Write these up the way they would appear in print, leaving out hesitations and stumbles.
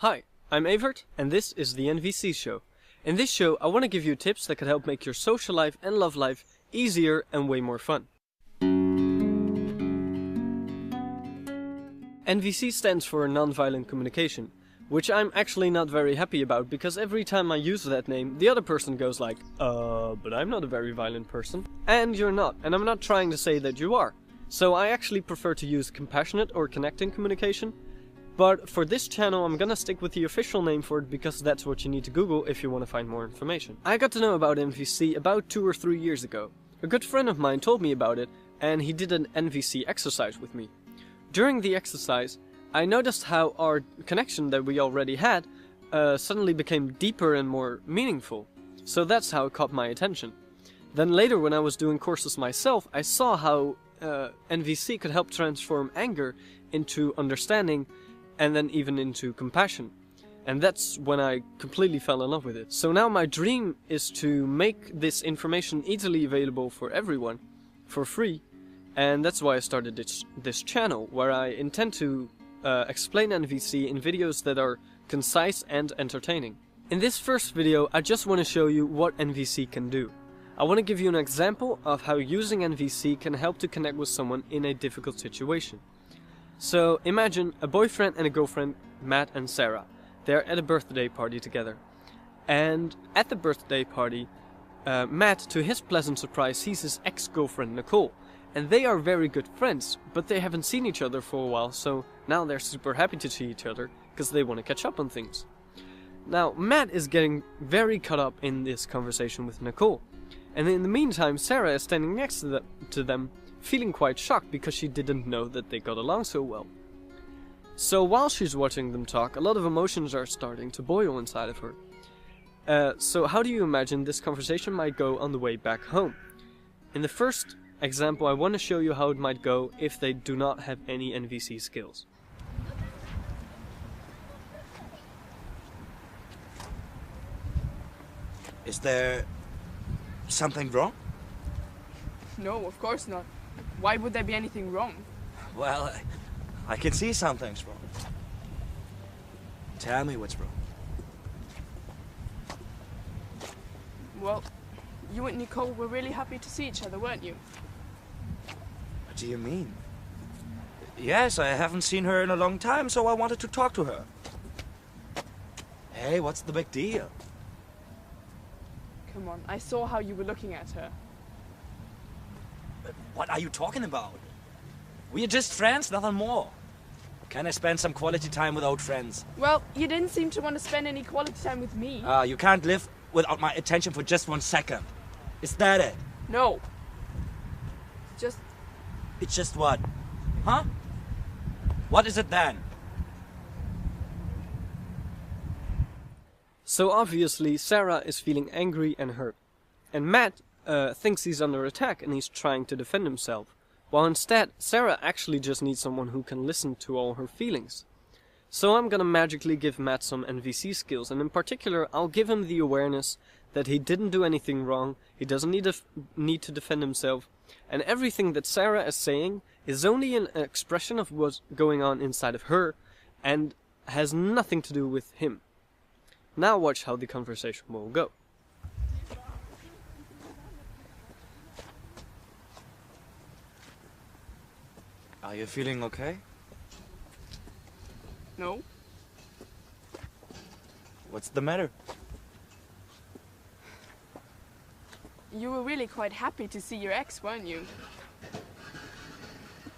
Hi, I'm Evert, and this is the NVC Show. In this show, I want to give you tips that could help make your social life and love life easier and way more fun. NVC stands for Nonviolent Communication, which I'm actually not very happy about because every time I use that name, the other person goes like, but I'm not a very violent person. And you're not, and I'm not trying to say that you are. So I actually prefer to use compassionate or connecting communication. But for this channel, I'm gonna stick with the official name for it because that's what you need to Google if you want to find more information. I got to know about NVC about 2 or 3 years ago. A good friend of mine told me about it, and he did an NVC exercise with me. During the exercise, I noticed how our connection that we already had suddenly became deeper and more meaningful. So that's how it caught my attention. Then later, when I was doing courses myself, I saw how NVC could help transform anger into understanding and then even into compassion. And that's when I completely fell in love with it. So now my dream is to make this information easily available for everyone, for free. And that's why I started this channel, where I intend to explain NVC in videos that are concise and entertaining. In this first video, I just want to show you what NVC can do. I want to give you an example of how using NVC can help to connect with someone in a difficult situation. So imagine a boyfriend and a girlfriend, Matt and Sarah. They're at a birthday party together. And at the birthday party, Matt, to his pleasant surprise, sees his ex-girlfriend Nicole. And they are very good friends, but they haven't seen each other for a while, so now they're super happy to see each other, because they want to catch up on things. Now, Matt is getting very caught up in this conversation with Nicole. And in the meantime, Sarah is standing next to them, feeling quite shocked because she didn't know that they got along so well. So while she's watching them talk, a lot of emotions are starting to boil inside of her. So how do you imagine this conversation might go on the way back home? In the first example, I want to show you how it might go if they do not have any NVC skills. Is there something wrong? No, of course not. Why would there be anything wrong? Well, I can see something's wrong. Tell me what's wrong. Well, you and Nicole were really happy to see each other, weren't you? What do you mean? Yes, I haven't seen her in a long time, so I wanted to talk to her. Hey, what's the big deal? Come on, I saw how you were looking at her. What are you talking about? We are just friends, nothing more. Can I spend some quality time with old friends? Well, you didn't seem to want to spend any quality time with me. You can't live without my attention for just 1 second. Is that it? No. It's just what? Huh? What is it then? So obviously, Sarah is feeling angry and hurt. And Matt thinks he's under attack and he's trying to defend himself. While instead, Sarah actually just needs someone who can listen to all her feelings. So I'm gonna magically give Matt some NVC skills, and in particular, I'll give him the awareness that he didn't do anything wrong, he doesn't need to defend himself, and everything that Sarah is saying is only an expression of what's going on inside of her, and has nothing to do with him. Now watch how the conversation will go. Are you feeling okay? No. What's the matter? You were really quite happy to see your ex, weren't you?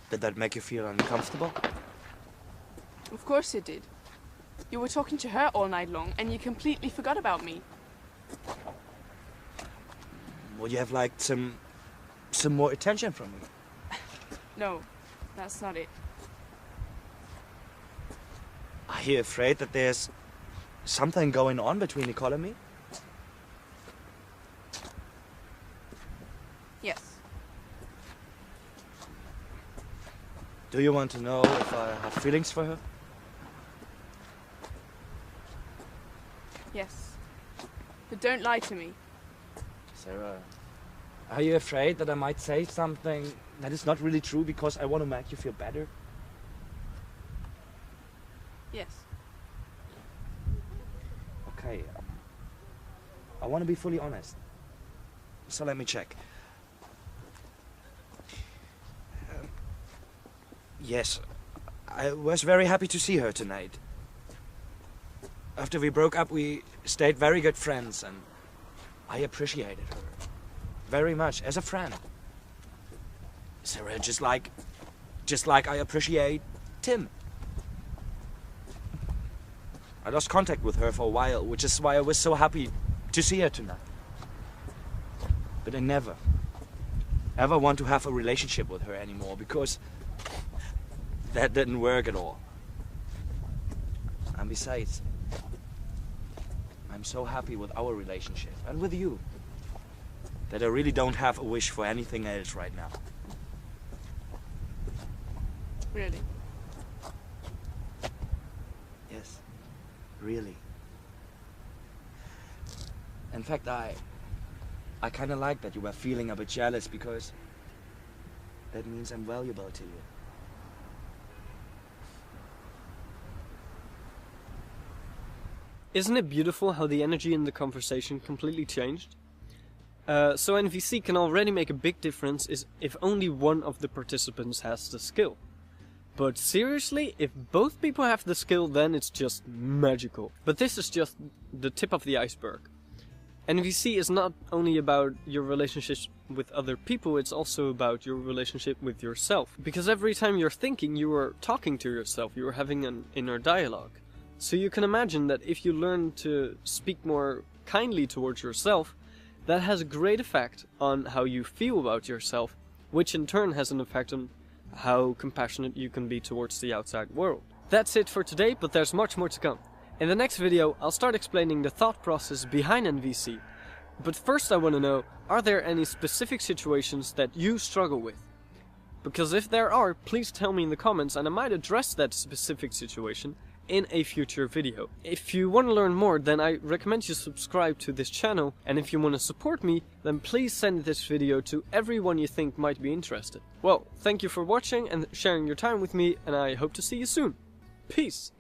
Did that make you feel uncomfortable? Of course it did. You were talking to her all night long, and you completely forgot about me. Would you have liked some more attention from me? No, that's not it. Are you afraid that there's something going on between Nicole and me? Yes. Do you want to know if I have feelings for her? Yes. But don't lie to me. Sarah, are you afraid that I might say something that is not really true because I want to make you feel better? Yes. okay. I want to be fully honest. So let me check. Yes, I was very happy to see her tonight. After we broke up, we stayed very good friends, and I appreciated her very much as a friend. Sarah, just like I appreciate Tim. I lost contact with her for a while, which is why I was so happy to see her tonight. But I never, ever want to have a relationship with her anymore, because that didn't work at all. And besides, I'm so happy with our relationship and with you that I really don't have a wish for anything else right now. Really? Yes, really. In fact, I kind of like that you were feeling a bit jealous, because that means I'm valuable to you. Isn't it beautiful how the energy in the conversation completely changed? So NVC can already make a big difference if only one of the participants has the skill. But seriously, if both people have the skill, then it's just magical. But this is just the tip of the iceberg. NVC is not only about your relationships with other people, it's also about your relationship with yourself. Because every time you're thinking, you are talking to yourself, you are having an inner dialogue. So you can imagine that if you learn to speak more kindly towards yourself, that has a great effect on how you feel about yourself, which in turn has an effect on how compassionate you can be towards the outside world. That's it for today, but there's much more to come. In the next video, I'll start explaining the thought process behind NVC. But first I want to know, are there any specific situations that you struggle with? Because if there are, please tell me in the comments and I might address that specific situation in a future video. If you want to learn more, then I recommend you subscribe to this channel, and if you want to support me, then please send this video to everyone you think might be interested. Well, thank you for watching and sharing your time with me, and I hope to see you soon. Peace!